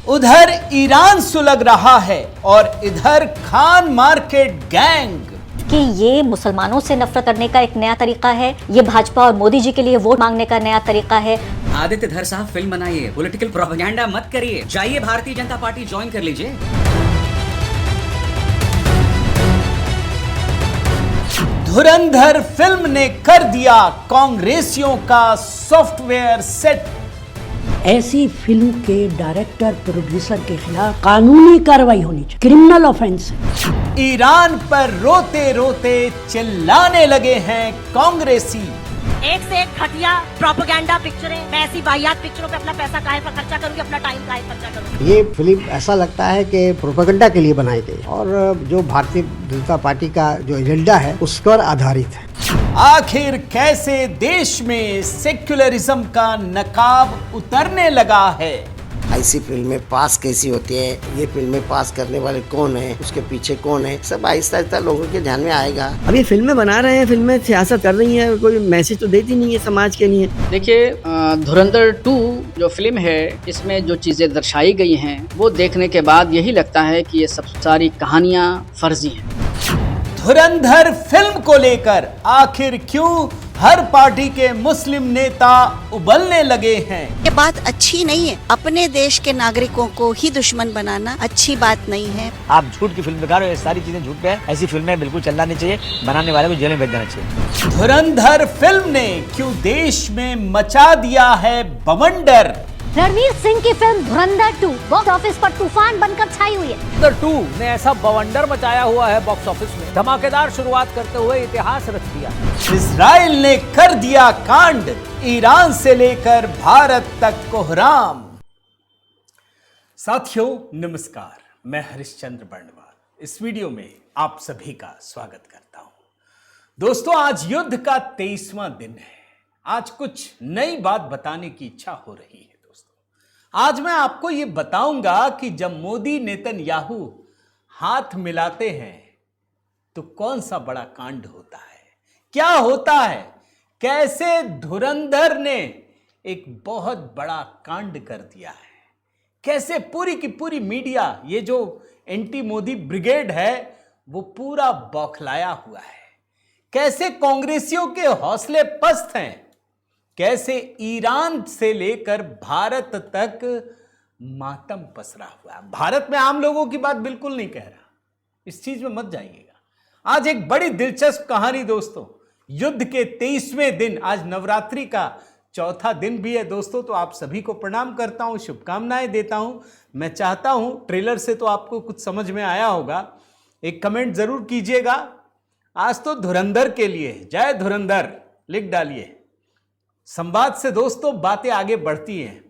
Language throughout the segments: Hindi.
उधर ईरान सुलग रहा है और इधर खान मार्केट गैंग कि ये मुसलमानों से नफरत करने का एक नया तरीका है, ये भाजपा और मोदी जी के लिए वोट मांगने का नया तरीका है। आदित्य धर साहब फिल्म बनाइए, पॉलिटिकल प्रोपेगेंडा मत करिए, जाइए भारतीय जनता पार्टी ज्वाइन कर लीजिए। धुरंधर फिल्म ने कर दिया कांग्रेसियों का सॉफ्टवेयर सेट। ऐसी फिल्म के डायरेक्टर प्रोड्यूसर के खिलाफ कानूनी कार्रवाई होनी चाहिए, क्रिमिनल ऑफेंस है। ईरान पर रोते रोते चिल्लाने लगे हैं कांग्रेसी। एक से एक घटिया प्रोपेगेंडा पिक्चरें, मैं ऐसी वाहियात पिक्चरों पे अपना पैसा काहे पर खर्चा करूंगी, अपना टाइम काहे खर्चा करूंगी। ये फिल्म ऐसा लगता है कि प्रोपेगेंडा के लिए बनाई गई और जो भारतीय जनता पार्टी का जो एजेंडा है उस पर आधारित है। आखिर कैसे देश में सेक्युलरिज्म का नकाब उतरने लगा है। ऐसी फिल्में पास कैसी होती है, ये फिल्में पास करने वाले कौन है, उसके पीछे कौन है, सब आहिस्ता आहिस्ता लोगों के ध्यान में आएगा। अब ये फिल्में बना रहे हैं, फिल्में सियासत कर रही हैं, कोई मैसेज तो देती नहीं है समाज के लिए। देखिए, धुरंधर 2 जो फिल्म है, इसमें जो चीज़ें दर्शाई गई हैं वो देखने के बाद यही लगता है कि ये सब सारी कहानियाँ फर्जी हैं। धुरंधर फिल्म को लेकर आखिर क्यों हर पार्टी के मुस्लिम नेता उबलने लगे हैं। ये बात अच्छी नहीं है, अपने देश के नागरिकों को ही दुश्मन बनाना अच्छी बात नहीं है। आप झूठ की फिल्म दिखा रहे हो, सारी चीजें झूठ पे है, ऐसी फिल्में बिल्कुल चलना नहीं चाहिए, बनाने वाले को जेल में भेज देना चाहिए। धुरंधर फिल्म ने क्यों देश में मचा दिया है बवंडर। रणवीर सिंह की फिल्म धुरंधर 2 बॉक्स ऑफिस पर तूफान बनकर छाई हुई है। धुरंधर 2 ने ऐसा बवंडर मचाया हुआ है बॉक्स ऑफिस में, धमाकेदार शुरुआत करते हुए इतिहास रच दिया। इजराइल ने कर दिया कांड, ईरान से लेकर भारत तक कोहराम। साथियों नमस्कार, मैं हरिश्चंद्र बर्णवाल इस वीडियो में आप सभी का स्वागत करता हूं। दोस्तों, आज युद्ध का 23वां दिन है। आज कुछ नई बात बताने की इच्छा हो रही है। आज मैं आपको यह बताऊंगा कि जब मोदी नेतन्याहू हाथ मिलाते हैं तो कौन सा बड़ा कांड होता है, क्या होता है, कैसे धुरंधर ने एक बहुत बड़ा कांड कर दिया है, कैसे पूरी की पूरी मीडिया, ये जो एंटी मोदी ब्रिगेड है वो पूरा बौखलाया हुआ है, कैसे कांग्रेसियों के हौसले पस्त हैं, कैसे ईरान से लेकर भारत तक मातम पसरा हुआ है। भारत में आम लोगों की बात बिल्कुल नहीं कह रहा, इस चीज में मत जाइएगा। आज एक बड़ी दिलचस्प कहानी दोस्तों, युद्ध के 23वें दिन, आज नवरात्रि का चौथा दिन भी है दोस्तों, तो आप सभी को प्रणाम करता हूं, शुभकामनाएं देता हूं। मैं चाहता हूं, ट्रेलर से तो आपको कुछ समझ में आया होगा, एक कमेंट जरूर कीजिएगा। आज तो धुरंधर के लिए जय धुरंधर लिख डालिए। संवाद से दोस्तों बातें आगे बढ़ती हैं।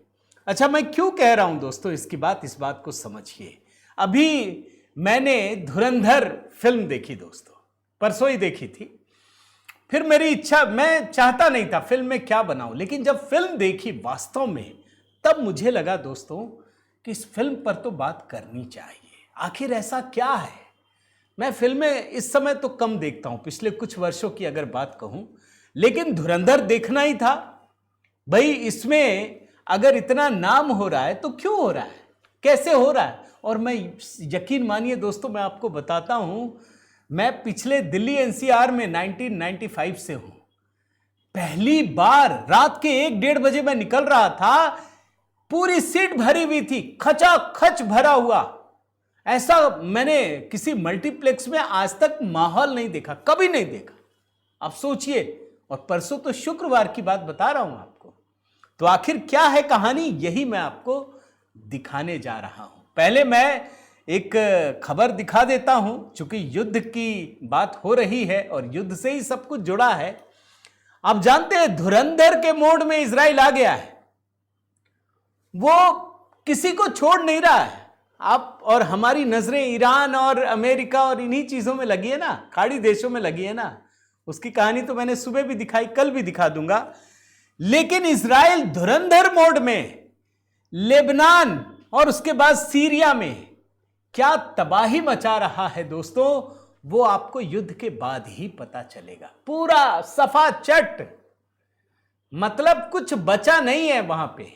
अच्छा, मैं क्यों कह रहा हूं दोस्तों इसकी बात, इस बात को समझिए। अभी मैंने धुरंधर फिल्म देखी दोस्तों, परसों ही देखी थी। फिर मेरी इच्छा, मैं चाहता नहीं था फिल्म में क्या बनाऊं, लेकिन जब फिल्म देखी वास्तव में, तब मुझे लगा दोस्तों कि इस फिल्म पर तो बात करनी चाहिए। आखिर ऐसा क्या है। मैं फिल्में इस समय तो कम देखता हूं, पिछले कुछ वर्षों की अगर बात कहूं, लेकिन धुरंधर देखना ही था भाई। इसमें अगर इतना नाम हो रहा है तो क्यों हो रहा है, कैसे हो रहा है। और मैं यकीन मानिए दोस्तों, मैं आपको बताता हूं, मैं पिछले दिल्ली एनसीआर में 1995 से हूं। पहली बार रात के 1-1:30 बजे मैं निकल रहा था, पूरी सीट भरी हुई थी, खचाखच भरा हुआ। ऐसा मैंने किसी मल्टीप्लेक्स में आज तक माहौल नहीं देखा, कभी नहीं देखा। अब सोचिए, और परसों तो शुक्रवार की बात बता रहा हूं आपको। तो आखिर क्या है कहानी, यही मैं आपको दिखाने जा रहा हूं। पहले मैं एक खबर दिखा देता हूं, क्योंकि युद्ध की बात हो रही है और युद्ध से ही सब कुछ जुड़ा है। आप जानते हैं धुरंधर के मोड में इजराइल आ गया है, वो किसी को छोड़ नहीं रहा है। आप और हमारी नजरें ईरान और अमेरिका और इन्हीं चीजों में लगी है ना, खाड़ी देशों में लगी है ना। उसकी कहानी तो मैंने सुबह भी दिखाई, कल भी दिखा दूंगा। लेकिन इजराइल धुरंधर मोड में लेबनान और उसके बाद सीरिया में क्या तबाही मचा रहा है दोस्तों, वो आपको युद्ध के बाद ही पता चलेगा। पूरा सफा चट, मतलब कुछ बचा नहीं है वहां पे।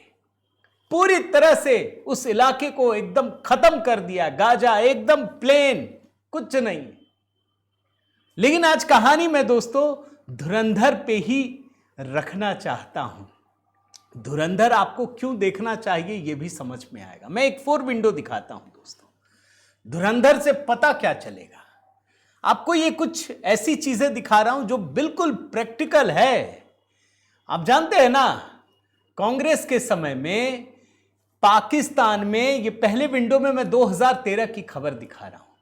पूरी तरह से उस इलाके को एकदम खत्म कर दिया, गाजा एकदम प्लेन, कुछ नहीं। लेकिन आज कहानी मैं दोस्तों धुरंधर पे ही रखना चाहता हूं। धुरंधर आपको क्यों देखना चाहिए यह भी समझ में आएगा। मैं एक 4 विंडो दिखाता हूं दोस्तों, धुरंधर से पता क्या चलेगा आपको। ये कुछ ऐसी चीजें दिखा रहा हूं जो बिल्कुल प्रैक्टिकल है। आप जानते हैं ना, कांग्रेस के समय में पाकिस्तान में, ये पहले विंडो में मैं 2013 की खबर दिखा रहा हूं,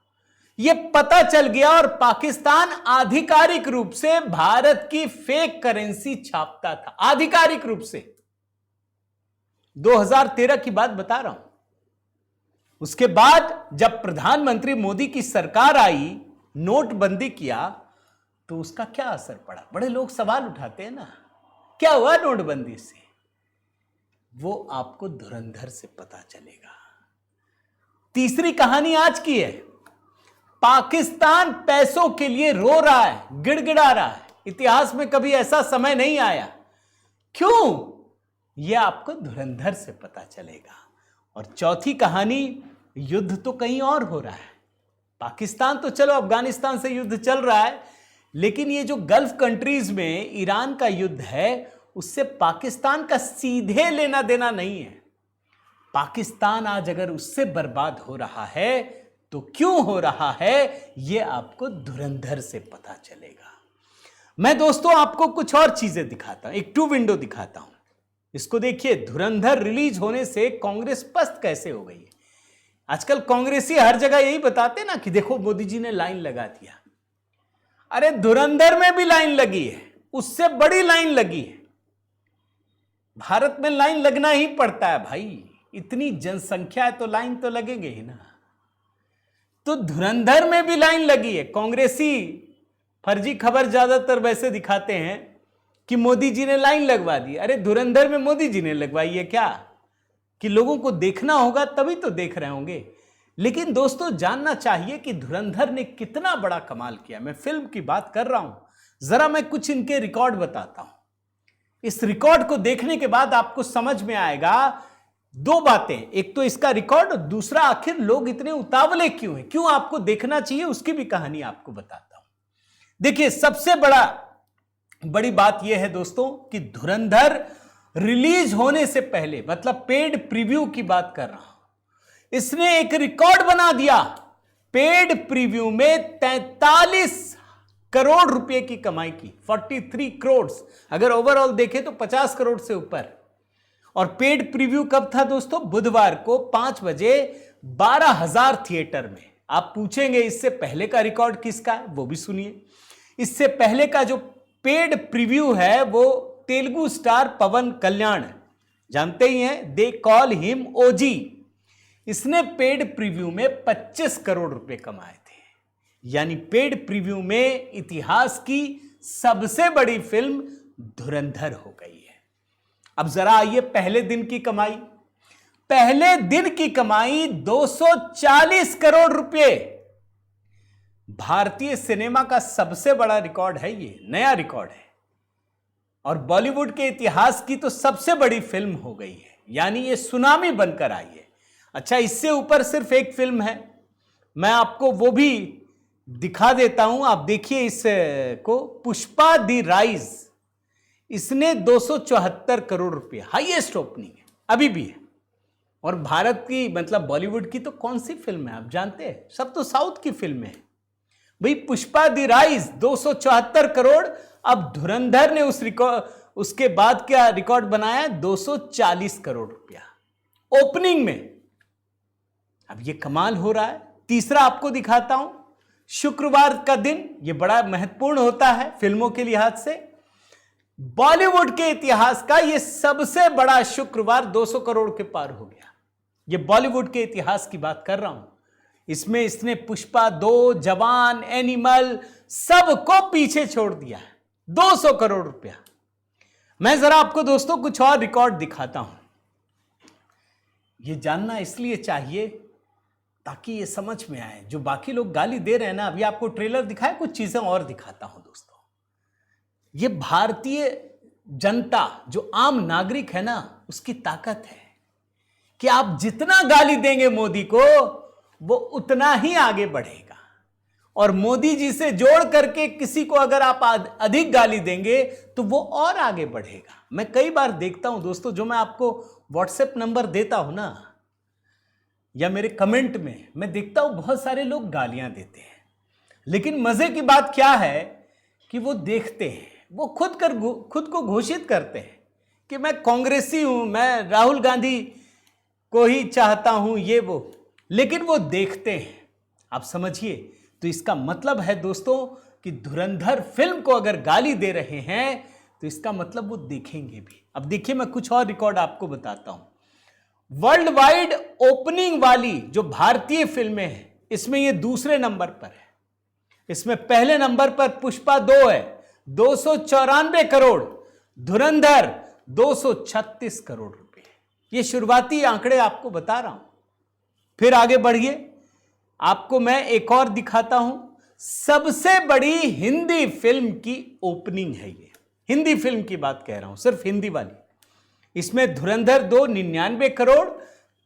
ये पता चल गया और पाकिस्तान आधिकारिक रूप से भारत की फेक करेंसी छापता था, आधिकारिक रूप से। 2013 की बात बता रहा हूं। उसके बाद जब प्रधानमंत्री मोदी की सरकार आई, नोटबंदी किया, तो उसका क्या असर पड़ा? बड़े लोग सवाल उठाते हैं ना, क्या हुआ नोटबंदी से? वो आपको धुरंधर से पता चलेगा। तीसरी कहानी आज की है। पाकिस्तान पैसों के लिए रो रहा है, गिड़गिड़ा रहा है। इतिहास में कभी ऐसा समय नहीं आया। क्यों? यह आपको धुरंधर से पता चलेगा। और चौथी कहानी, युद्ध तो कहीं और हो रहा है। पाकिस्तान तो चलो अफगानिस्तान से युद्ध चल रहा है, लेकिन ये जो गल्फ कंट्रीज में ईरान का युद्ध है, उससे पाकिस्तान का सीधे लेना देना नहीं है। पाकिस्तान आज अगर उससे बर्बाद हो रहा है तो क्यों हो रहा है, यह आपको धुरंधर से पता चलेगा। मैं दोस्तों आपको कुछ और चीजें दिखाता हूं, एक 2 विंडो दिखाता हूं। इसको देखिए, धुरंधर रिलीज होने से कांग्रेस पस्त कैसे हो गई है। आजकल कांग्रेसी हर जगह यही बताते ना कि देखो मोदी जी ने लाइन लगा दिया। अरे धुरंधर में भी लाइन लगी है, उससे बड़ी लाइन लगी है। भारत में लाइन लगना ही पड़ता है भाई, इतनी जनसंख्या है तो लाइन तो लगेंगे ही ना। तो धुरंधर में भी लाइन लगी है। कांग्रेसी फर्जी खबर ज्यादातर वैसे दिखाते हैं कि मोदी जी ने लाइन लगवा दी। अरे धुरंधर में मोदी जी ने लगवाई है क्या? कि लोगों को देखना होगा तभी तो देख रहे होंगे। लेकिन दोस्तों जानना चाहिए कि धुरंधर ने कितना बड़ा कमाल किया। मैं फिल्म की बात कर रहा हूं, जरा मैं कुछ इनके रिकॉर्ड बताता हूं। इस रिकॉर्ड को देखने के बाद आपको समझ में आएगा 2 बातें, एक तो इसका रिकॉर्ड, दूसरा आखिर लोग इतने उतावले क्यों हैं, क्यों आपको देखना चाहिए, उसकी भी कहानी आपको बताता हूं। देखिए, सबसे बड़ी बात यह है दोस्तों कि धुरंधर रिलीज होने से पहले, मतलब पेड प्रीव्यू की बात कर रहा हूं, इसने एक रिकॉर्ड बना दिया। पेड प्रीव्यू में 43 करोड़ रुपए की कमाई की, 43 करोड़। अगर ओवरऑल देखें तो 50 करोड़ से ऊपर। और पेड प्रीव्यू कब था दोस्तों? बुधवार को 5 बजे 12,000 थिएटर में। आप पूछेंगे इससे पहले का रिकॉर्ड किसका है, वो भी सुनिए। इससे पहले का जो पेड प्रीव्यू है वो तेलुगु स्टार पवन कल्याण, जानते ही हैं, दे कॉल हिम ओजी। इसने पेड प्रीव्यू में 25 करोड़ रुपए कमाए थे। यानी पेड प्रीव्यू में इतिहास की सबसे बड़ी फिल्म धुरंधर हो गई है। अब जरा आइए पहले दिन की कमाई। पहले दिन की कमाई 240 करोड़ रुपए। भारतीय सिनेमा का सबसे बड़ा रिकॉर्ड है, ये नया रिकॉर्ड है। और बॉलीवुड के इतिहास की तो सबसे बड़ी फिल्म हो गई है, यानी ये सुनामी बनकर आई है। अच्छा, इससे ऊपर सिर्फ एक फिल्म है, मैं आपको वो भी दिखा देता हूं। आप देखिए इसको, पुष्पा दी राइज। इसने 274 करोड़ रुपए, हाईएस्ट ओपनिंग है, अभी भी है। और भारत की, मतलब बॉलीवुड की तो कौन सी फिल्म है आप जानते हैं? सब तो साउथ की फिल्में हैं भाई। पुष्पा दी राइज 274 करोड़। अब धुरंधर ने उसके बाद क्या रिकॉर्ड बनाया? 240 करोड़ रुपया ओपनिंग में। अब ये कमाल हो रहा है। तीसरा आपको दिखाता हूं, शुक्रवार का दिन, ये बड़ा महत्वपूर्ण होता है फिल्मों के लिहाज से। बॉलीवुड के इतिहास का ये सबसे बड़ा शुक्रवार 200 करोड़ के पार हो गया। ये बॉलीवुड के इतिहास की बात कर रहा हूं। इसमें इसने पुष्पा 2, जवान, एनिमल सबको पीछे छोड़ दिया है। 200 करोड़ रुपया। मैं जरा आपको दोस्तों कुछ और रिकॉर्ड दिखाता हूं। यह जानना इसलिए चाहिए ताकि ये समझ में आए। जो बाकी लोग गाली दे रहे हैं ना, अभी आपको ट्रेलर दिखाए, कुछ चीजें और दिखाता हूं दोस्तों। ये भारतीय जनता, जो आम नागरिक है ना, उसकी ताकत है। कि आप जितना गाली देंगे मोदी को वो उतना ही आगे बढ़ेगा, और मोदी जी से जोड़ करके किसी को अगर आप अधिक गाली देंगे तो वो और आगे बढ़ेगा। मैं कई बार देखता हूं दोस्तों, जो मैं आपको व्हाट्सएप नंबर देता हूं ना, या मेरे कमेंट में मैं देखता हूं बहुत सारे लोग गालियां देते हैं, लेकिन मजे की बात क्या है कि वो देखते हैं, वो खुद को घोषित करते हैं कि मैं कांग्रेसी हूं, मैं राहुल गांधी को ही चाहता हूं, ये वो, लेकिन वो देखते हैं। आप समझिए, तो इसका मतलब है दोस्तों कि धुरंधर फिल्म को अगर गाली दे रहे हैं तो इसका मतलब वो देखेंगे भी। अब देखिए, मैं कुछ और रिकॉर्ड आपको बताता हूं। वर्ल्ड वाइड ओपनिंग वाली जो भारतीय फिल्में हैं, इसमें ये दूसरे नंबर पर है। इसमें पहले नंबर पर पुष्पा 2 है, 294 करोड़, धुरंधर 236 करोड़ रुपए। ये शुरुआती आंकड़े आपको बता रहा हूं। फिर आगे बढ़िए, आपको मैं एक और दिखाता हूं। सबसे बड़ी हिंदी फिल्म की ओपनिंग है ये, हिंदी फिल्म की बात कह रहा हूं, सिर्फ हिंदी वाली। इसमें धुरंधर 2 99 करोड़,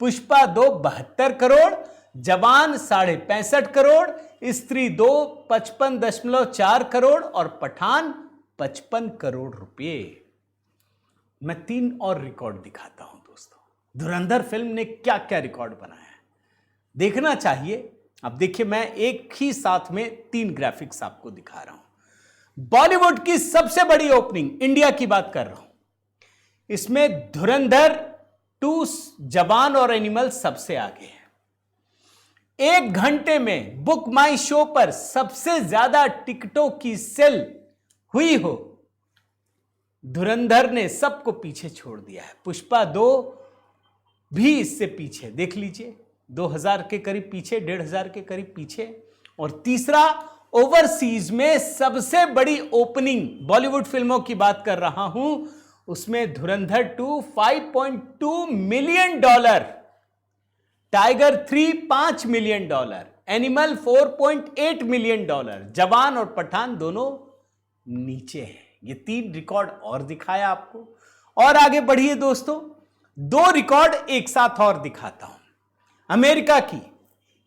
पुष्पा 2 72 करोड़, जवान 65.5 करोड़, स्त्री 2 55.4 करोड़ और पठान 55 करोड़ रुपए। मैं 3 और रिकॉर्ड दिखाता हूं दोस्तों, धुरंधर फिल्म ने क्या क्या रिकॉर्ड बनाया है, देखना चाहिए। अब देखिए, मैं एक ही साथ में 3 ग्राफिक्स आपको दिखा रहा हूं। बॉलीवुड की सबसे बड़ी ओपनिंग, इंडिया की बात कर रहा हूं, इसमें धुरंधर 2, जवान और एनिमल सबसे आगे है। 1 घंटे में बुक माई शो पर सबसे ज्यादा टिकटों की सेल हुई हो, धुरंधर ने सबको पीछे छोड़ दिया है। पुष्पा 2 भी इससे पीछे, देख लीजिए, 2000 के करीब पीछे, 1500 के करीब पीछे। और तीसरा, ओवरसीज में सबसे बड़ी ओपनिंग बॉलीवुड फिल्मों की बात कर रहा हूं, उसमें धुरंधर 2 $5.2 million, tiger 3 $5 million, animal $4.8 million, जवान और पठान दोनों नीचे हैं। ये 3 रिकॉर्ड और दिखाया आपको। और आगे बढ़िए दोस्तों, 2 रिकॉर्ड एक साथ और दिखाता हूं। अमेरिका की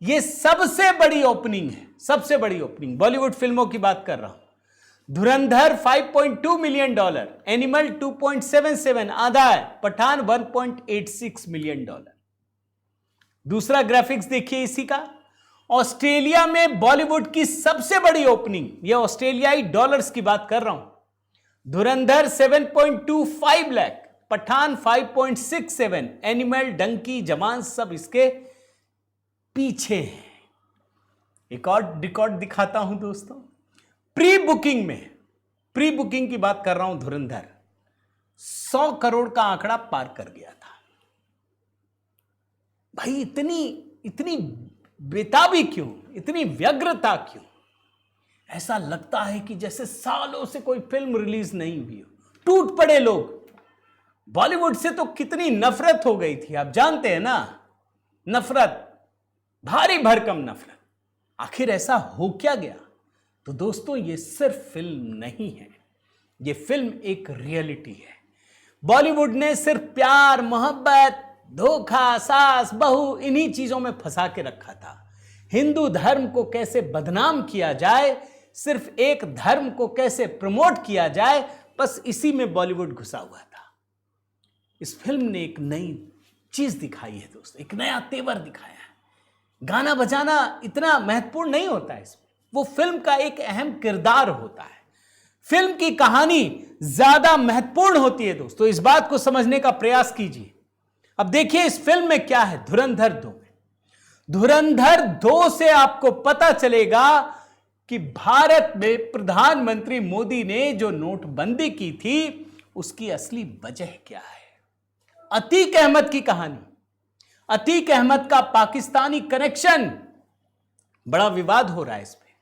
ये सबसे बड़ी ओपनिंग है, सबसे बड़ी ओपनिंग बॉलीवुड फिल्मों की बात कर रहा हूं। धुरंधर $5.2 मिलियन, एनिमल 2.77 आधा है, पठान $1.86 मिलियन। दूसरा ग्राफिक्स देखिए इसी का। ऑस्ट्रेलिया में बॉलीवुड की सबसे बड़ी ओपनिंग, ये ऑस्ट्रेलियाई डॉलर्स की बात कर रहा हूं। धुरंधर 7.25 लाख, पठान 5.67, एनिमल, डंकी, जवान सब इसके पीछे हैं। एक और रिकॉर्ड दिखाता हूं दोस्तों। प्री बुकिंग में, प्री बुकिंग की बात कर रहा हूं, धुरंधर 100 करोड़ का आंकड़ा पार कर गया था। भाई इतनी बेताबी क्यों, इतनी व्यग्रता क्यों? ऐसा लगता है कि जैसे सालों से कोई फिल्म रिलीज नहीं हुई हो, टूट पड़े लोग। बॉलीवुड से तो कितनी नफरत हो गई थी, आप जानते हैं ना, नफरत, भारी भरकम नफरत। आखिर ऐसा हो क्या गया? तो दोस्तों, ये सिर्फ फिल्म नहीं है, ये फिल्म एक रियलिटी है। बॉलीवुड ने सिर्फ प्यार, मोहब्बत, धोखा, सास, बहू, इन्हीं चीजों में फंसा के रखा था। हिंदू धर्म को कैसे बदनाम किया जाए, सिर्फ एक धर्म को कैसे प्रमोट किया जाए, बस इसी में बॉलीवुड घुसा हुआ था। इस फिल्म ने एक नई चीज दिखाई है दोस्तों, एक नया तेवर दिखाया है। गाना बजाना इतना महत्वपूर्ण नहीं होता है इसमें, वो फिल्म का एक अहम किरदार होता है। फिल्म की कहानी ज्यादा महत्वपूर्ण होती है दोस्तों, इस बात को समझने का प्रयास कीजिए। अब देखिए इस फिल्म में क्या है। धुरंधर 2 में, धुरंधर 2 से आपको पता चलेगा कि भारत में प्रधानमंत्री मोदी ने जो नोटबंदी की थी उसकी असली वजह क्या है। अतीक अहमद की कहानी, अतीक अहमद का पाकिस्तानी कनेक्शन, बड़ा विवाद हो रहा है इसमें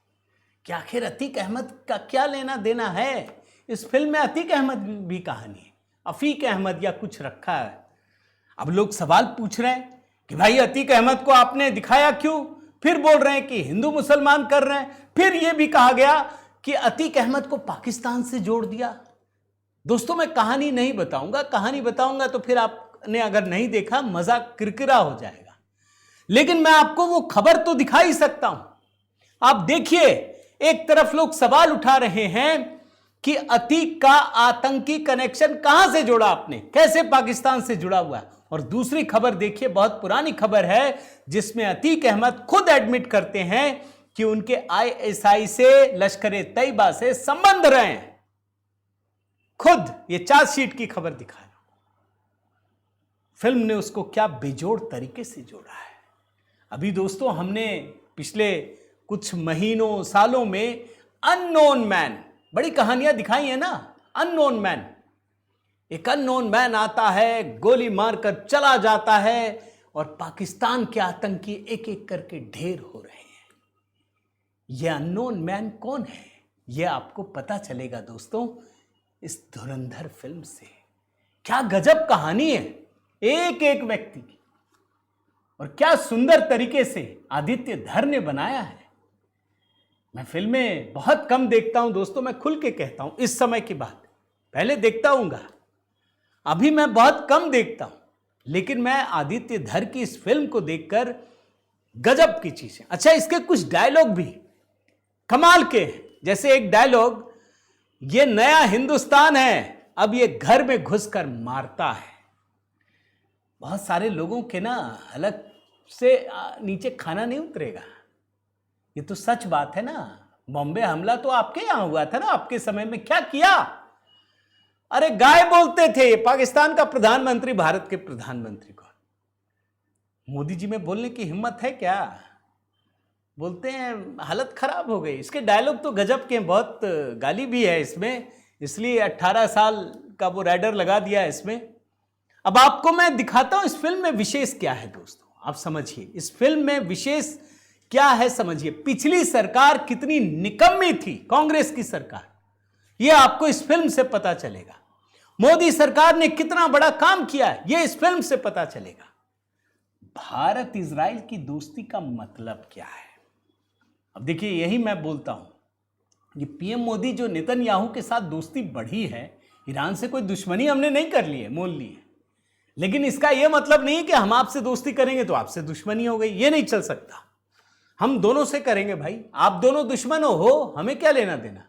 कि आखिर अतीक अहमद का क्या लेना देना है। इस फिल्म में अतीक अहमद भी कहानी है, अफीक अहमद या कुछ रखा है। अब लोग सवाल पूछ रहे हैं कि भाई अतीक अहमद को आपने दिखाया क्यों? फिर बोल रहे हैं कि हिंदू मुसलमान कर रहे हैं। फिर यह भी कहा गया कि अतीक अहमद को पाकिस्तान से जोड़ दिया। दोस्तों मैं कहानी नहीं बताऊंगा, कहानी बताऊंगा तो फिर आप आपने अगर नहीं देखा मजा किरकिरा हो जाएगा, लेकिन मैं आपको वो खबर तो दिखा ही सकता हूं। आप देखिए, एक तरफ लोग सवाल उठा रहे हैं कि अतीक का आतंकी कनेक्शन कहां से जोड़ा आपने, कैसे पाकिस्तान से जुड़ा हुआ है, और दूसरी खबर देखिए, बहुत पुरानी खबर है जिसमें अतीक अहमद खुद एडमिट करते हैं कि उनके आईएसआई से, लश्कर तैयबा से संबंध रहे हैं। खुद ये चार्जशीट की खबर दिखा रहा हूं। फिल्म ने उसको क्या बेजोड़ तरीके से जोड़ा है। अभी दोस्तों, हमने पिछले कुछ महीनों सालों में अननोन मैन बड़ी कहानियां दिखाई है ना। अननोन मैन, एक अननोन मैन आता है, गोली मारकर चला जाता है, और पाकिस्तान के आतंकी एक एक करके ढेर हो रहे हैं। यह अननोन मैन कौन है, यह आपको पता चलेगा दोस्तों इस धुरंधर फिल्म से। क्या गजब कहानी है एक एक व्यक्ति की, और क्या सुंदर तरीके से आदित्य धर ने बनाया है। मैं फिल्में बहुत कम देखता हूं दोस्तों, मैं खुल के कहता हूं इस समय की बात। पहले देखता हूंगा, अभी मैं बहुत कम देखता हूं, लेकिन मैं आदित्य धर की इस फिल्म को देखकर गजब की चीज है। अच्छा, इसके कुछ डायलॉग भी कमाल के हैं। जैसे एक डायलॉग, ये नया हिंदुस्तान है, अब ये घर में घुसकर मारता है। बहुत सारे लोगों के ना हलक से नीचे खाना नहीं उतरेगा। ये तो सच बात है ना। बॉम्बे हमला तो आपके यहां हुआ था ना, आपके समय में क्या किया। अरे गाय बोलते थे पाकिस्तान का प्रधानमंत्री, भारत के प्रधानमंत्री को। मोदी जी में बोलने की हिम्मत है क्या? बोलते हैं हालत खराब हो गई। इसके डायलॉग तो गजब के हैं, बहुत गाली भी है इसमें, इसलिए 18 साल का वो राइडर लगा दिया है इसमें। अब आपको मैं दिखाता हूं इस फिल्म में विशेष क्या है दोस्तों, आप समझिए इस फिल्म में विशेष क्या है, समझिए। पिछली सरकार कितनी निकम्मी थी, कांग्रेस की सरकार, यह आपको इस फिल्म से पता चलेगा। मोदी सरकार ने कितना बड़ा काम किया है, यह इस फिल्म से पता चलेगा। भारत इजराइल की दोस्ती का मतलब क्या है। अब देखिए, यही मैं बोलता हूं, ये पीएम मोदी जो नेतन्याहू के साथ दोस्ती बढ़ी है, ईरान से कोई दुश्मनी हमने नहीं कर ली है, मोल ली है, लेकिन इसका यह मतलब नहीं कि हम आपसे दोस्ती करेंगे तो आपसे दुश्मनी हो गई, ये नहीं चल सकता। हम दोनों से करेंगे भाई, आप दोनों दुश्मन हो, हमें क्या लेना देना।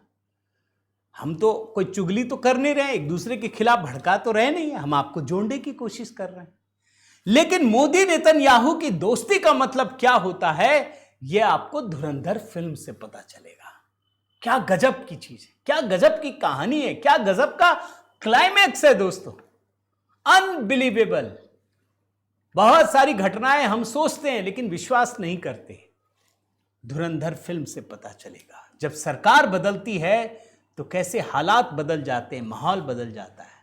हम तो कोई चुगली तो कर नहीं रहे, एक दूसरे के खिलाफ भड़का तो रहे नहीं, हम आपको जोड़ने की कोशिश कर रहे हैं। लेकिन मोदी नेतन्याहू की दोस्ती का मतलब क्या होता है, यह आपको धुरंधर फिल्म से पता चलेगा। क्या गजब की चीज है, क्या गजब की कहानी है, क्या गजब का क्लाइमैक्स है दोस्तों, अनबिलीवेबल। बहुत सारी घटनाएं हम सोचते हैं लेकिन विश्वास नहीं करते। धुरंधर फिल्म से पता चलेगा जब सरकार बदलती है तो कैसे हालात बदल जाते हैं, माहौल बदल जाता है।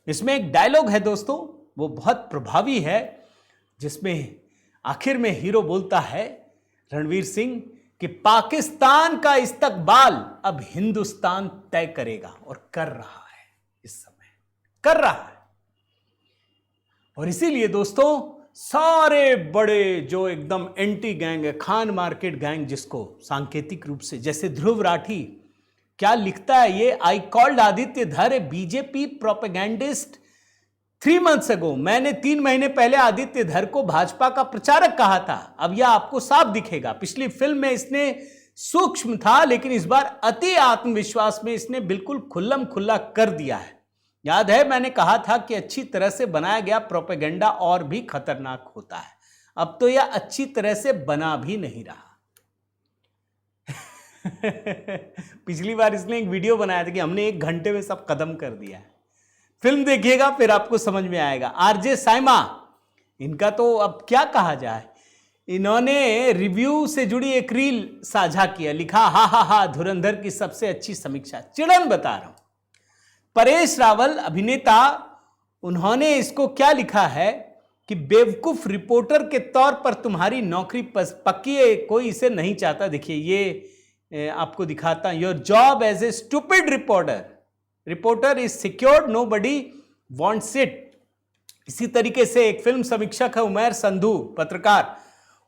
इसमें एक डायलॉग है दोस्तों, वो बहुत प्रभावी है, जिसमें आखिर में हीरो बोलता है, रणवीर सिंह, कि पाकिस्तान का इस्तकबाल अब हिंदुस्तान तय करेगा, और कर रहा है, इस समय कर रहा है। और इसीलिए दोस्तों सारे बड़े जो एकदम एंटी गैंग है, खान मार्केट गैंग जिसको सांकेतिक रूप से, जैसे ध्रुव राठी क्या लिखता है ये, आई कॉल्ड आदित्य धर ए बीजेपी प्रोपेगेंडिस्ट 3 months ago। मैंने 3 महीने पहले आदित्य धर को भाजपा का प्रचारक कहा था। अब यह आपको साफ दिखेगा, पिछली फिल्म में इसने सूक्ष्म था, लेकिन इस बार अति आत्मविश्वास में इसने बिल्कुल खुल्लम खुल्ला कर दिया है। याद है मैंने कहा था कि अच्छी तरह से बनाया गया प्रोपेगेंडा और भी खतरनाक होता है। अब तो यह अच्छी तरह से बना भी नहीं रहा। पिछली बार इसने एक वीडियो बनाया था कि हमने 1 घंटे में सब खत्म कर दिया है। फिल्म देखिएगा फिर आपको समझ में आएगा। आरजे साइमा, इनका तो अब क्या कहा जाए, इन्होंने रिव्यू से जुड़ी एक रील साझा किया, लिखा हा हा हा धुरंधर की सबसे अच्छी समीक्षा। चिड़न बता रहा हूं। परेश रावल अभिनेता, उन्होंने इसको क्या लिखा है कि बेवकूफ रिपोर्टर के तौर पर तुम्हारी नौकरी पक्की है, कोई इसे नहीं चाहता। देखिए ये आपको दिखाता हूं, your job as a stupid reporter is secured, nobody wants it. इसी तरीके से एक फिल्म समीक्षक है उमैर संधू, पत्रकार,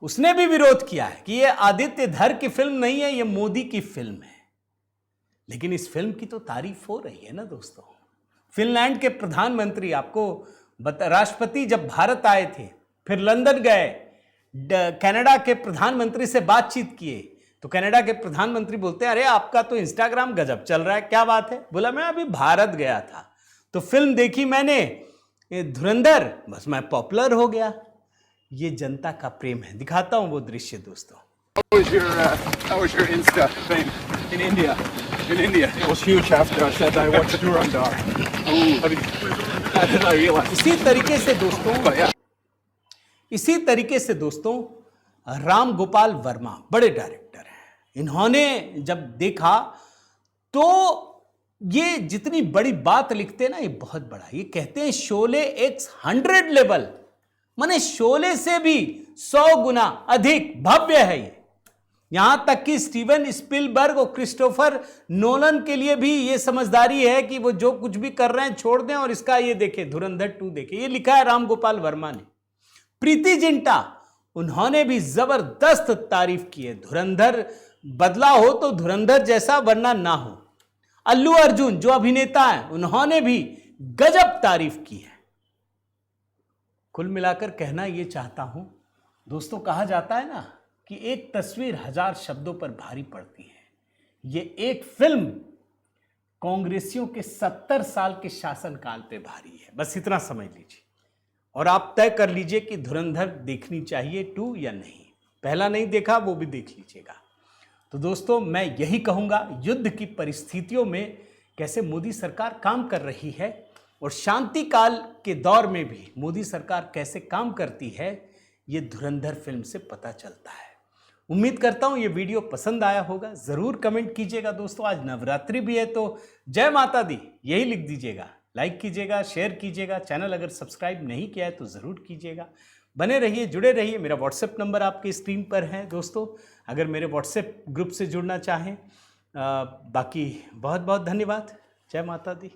उसने भी विरोध किया है कि ये आदित्य धर की फिल्म नहीं है, ये मोदी की फिल्म है। लेकिन इस फिल्म की तो तारीफ हो रही है ना दोस्तों। फिनलैंड के प्रधानमंत्री, आपको राष्ट्रपति जब भारत आए थे, फिर लंदन गए, कनाडा के प्रधानमंत्री से बातचीत किए, तो कनाडा के प्रधानमंत्री बोलते हैं अरे आपका तो इंस्टाग्राम गजब चल रहा है, क्या बात है? बोला मैं अभी भारत गया था, तो फिल्म देखी मैंने धुरंधर, बस मैं पॉपुलर हो गया। ये जनता का प्रेम है। दिखाता हूं वो दृश्य दोस्तों। How was your Insta thing in India? In India, it was huge after I said I watched Dhurandhar. I realized. इसी तरीके से दोस्तों राम गोपाल वर्मा बड़े डायरेक्टर हैं। इन्होंने जब देखा तो ये जितनी बड़ी बात लिखते हैं ना, ये बहुत बड़ा, ये कहते हैं शोले X100 लेवल, माने शोले से भी 100 गुना अधिक भव्य है ये। यहां तक कि स्टीवन स्पिलबर्ग और क्रिस्टोफर नोलन के लिए भी ये समझदारी है कि वो जो कुछ भी कर रहे हैं छोड़ दें और इसका ये देखें, धुरंधर 2 देखें। ये लिखा है राम गोपाल वर्मा ने। प्रीति जिंटा, उन्होंने भी जबरदस्त तारीफ की है। धुरंधर बदला हो तो धुरंधर जैसा, वरना ना हो। अल्लू अर्जुन जो अभिनेता हैं, उन्होंने भी गजब तारीफ की है। कुल मिलाकर कहना ये चाहता हूं दोस्तों, कहा जाता है ना कि एक तस्वीर 1000 शब्दों पर भारी पड़ती है। ये एक फिल्म कांग्रेसियों के 70 साल के शासनकाल पे भारी है, बस इतना समझ लीजिए। और आप तय कर लीजिए कि धुरंधर देखनी चाहिए 2 या नहीं। पहला नहीं देखा वो भी देख लीजिएगा। तो दोस्तों मैं यही कहूंगा, युद्ध की परिस्थितियों में कैसे मोदी सरकार काम कर रही है और शांति काल के दौर में भी मोदी सरकार कैसे काम करती है, ये धुरंधर फिल्म से पता चलता है। उम्मीद करता हूं ये वीडियो पसंद आया होगा। जरूर कमेंट कीजिएगा दोस्तों। आज नवरात्रि भी है तो जय माता दी यही लिख दीजिएगा। लाइक कीजिएगा, शेयर कीजिएगा। चैनल अगर सब्सक्राइब नहीं किया है तो ज़रूर कीजिएगा। बने रहिए, जुड़े रहिए। मेरा व्हाट्सएप नंबर आपके स्क्रीन पर है दोस्तों, अगर मेरे व्हाट्सएप ग्रुप से जुड़ना चाहें। बाकी बहुत बहुत धन्यवाद। जय माता दी।